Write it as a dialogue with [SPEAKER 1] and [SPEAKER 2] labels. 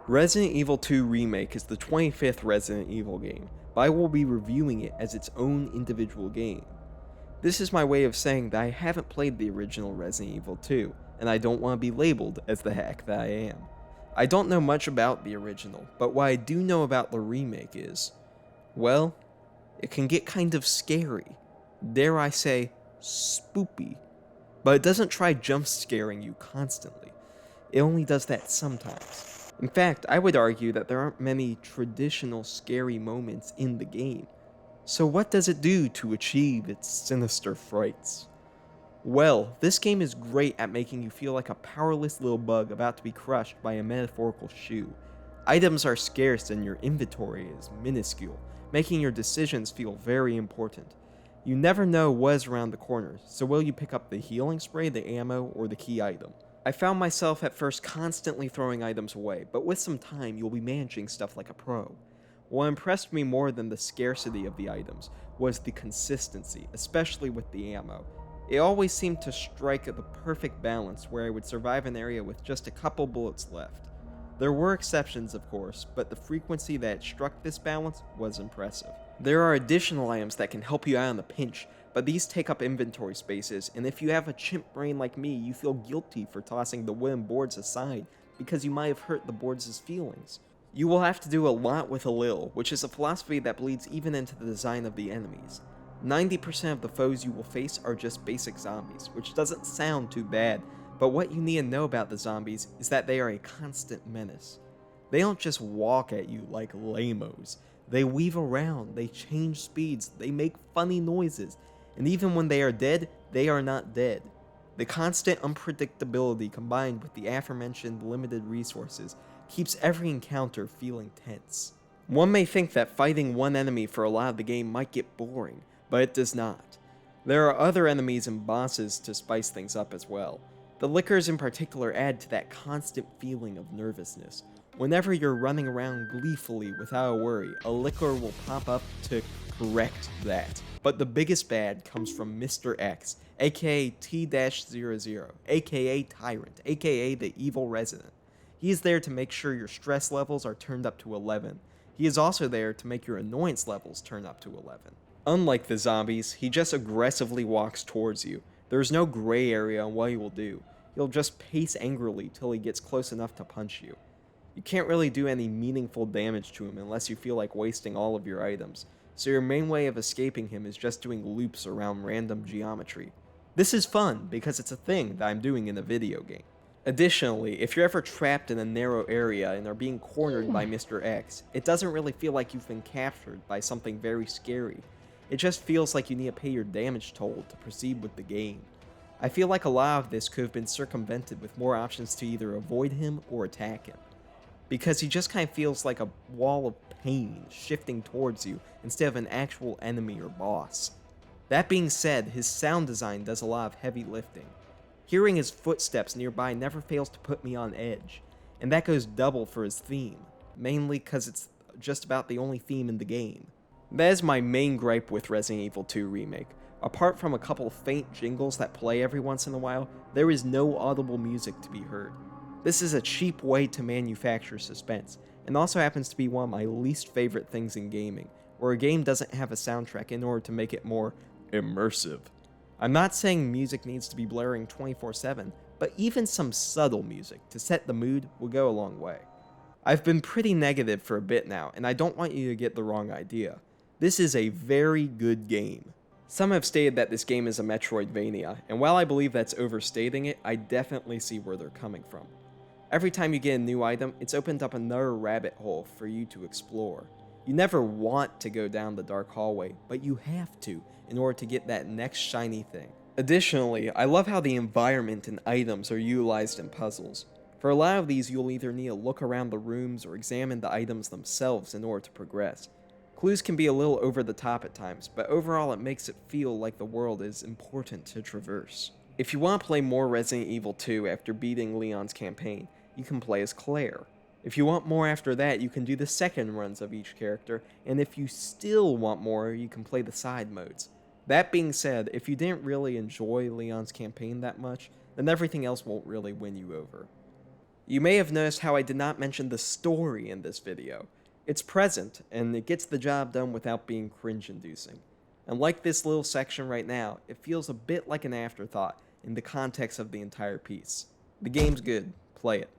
[SPEAKER 1] Resident Evil 2 Remake is the 25th Resident Evil game, but I will be reviewing it as its own individual game. This is my way of saying that I haven't played the original Resident Evil 2, and I don't want to be labeled as the hack that I am. I don't know much about the original, but what I do know about the remake is, well, it can get kind of scary. Dare I say, spoopy. But it doesn't try jump scaring you constantly. It only does that sometimes. In fact, I would argue that there aren't many traditional scary moments in the game. So what does it do to achieve its sinister frights? Well, this game is great at making you feel like a powerless little bug about to be crushed by a metaphorical shoe. Items are scarce and your inventory is minuscule, making your decisions feel very important. You never know what is around the corner, so will you pick up the healing spray, the ammo, or the key item? I found myself at first constantly throwing items away, but with some time you'll be managing stuff like a pro. What impressed me more than the scarcity of the items was the consistency, especially with the ammo. It always seemed to strike at the perfect balance where I would survive an area with just a couple bullets left. There were exceptions, of course, but the frequency that it struck this balance was impressive. There are additional items that can help you out in a pinch, but these take up inventory spaces, and if you have a chimp brain like me, you feel guilty for tossing the wooden boards aside because you might have hurt the boards' feelings. You will have to do a lot with a little, which is a philosophy that bleeds even into the design of the enemies. 90% of the foes you will face are just basic zombies, which doesn't sound too bad, but what you need to know about the zombies is that they are a constant menace. They don't just walk at you like lamos. They weave around, they change speeds, they make funny noises, and even when they are dead, they are not dead. The constant unpredictability combined with the aforementioned limited resources keeps every encounter feeling tense. One may think that fighting one enemy for a lot of the game might get boring, but it does not. There are other enemies and bosses to spice things up as well. The liquors in particular add to that constant feeling of nervousness. Whenever you're running around gleefully without a worry, a liquor will pop up to correct that. But the biggest bad comes from Mr. X, aka T-00, aka Tyrant, aka the Evil Resident. He is there to make sure your stress levels are turned up to 11. He is also there to make your annoyance levels turn up to 11. Unlike the zombies, he just aggressively walks towards you. There is no gray area on what he will do. He'll just pace angrily till he gets close enough to punch you. You can't really do any meaningful damage to him unless you feel like wasting all of your items, so your main way of escaping him is just doing loops around random geometry. This is fun because it's a thing that I'm doing in a video game. Additionally, if you're ever trapped in a narrow area and are being cornered by Mr. X, it doesn't really feel like you've been captured by something very scary. It just feels like you need to pay your damage toll to proceed with the game. I feel like a lot of this could have been circumvented with more options to either avoid him or attack him, because he just kind of feels like a wall of pain shifting towards you instead of an actual enemy or boss. That being said, his sound design does a lot of heavy lifting. Hearing his footsteps nearby never fails to put me on edge, and that goes double for his theme, mainly because it's just about the only theme in the game. That is my main gripe with Resident Evil 2 Remake. Apart from a couple of faint jingles that play every once in a while, there is no audible music to be heard. This is a cheap way to manufacture suspense, and also happens to be one of my least favorite things in gaming, where a game doesn't have a soundtrack in order to make it more immersive. I'm not saying music needs to be blaring 24/7, but even some subtle music to set the mood will go a long way. I've been pretty negative for a bit now, and I don't want you to get the wrong idea. This is a very good game. Some have stated that this game is a Metroidvania, and while I believe that's overstating it, I definitely see where they're coming from. Every time you get a new item, it's opened up another rabbit hole for you to explore. You never want to go down the dark hallway, but you have to in order to get that next shiny thing. Additionally, I love how the environment and items are utilized in puzzles. For a lot of these, you'll either need to look around the rooms or examine the items themselves in order to progress. Clues can be a little over the top at times, but overall it makes it feel like the world is important to traverse. If you want to play more Resident Evil 2 after beating Leon's campaign, you can play as Claire. If you want more after that, you can do the second runs of each character, and if you still want more, you can play the side modes. That being said, if you didn't really enjoy Leon's campaign that much, then everything else won't really win you over. You may have noticed how I did not mention the story in this video. It's present, and it gets the job done without being cringe-inducing. And like this little section right now, it feels a bit like an afterthought in the context of the entire piece. The game's good, play it.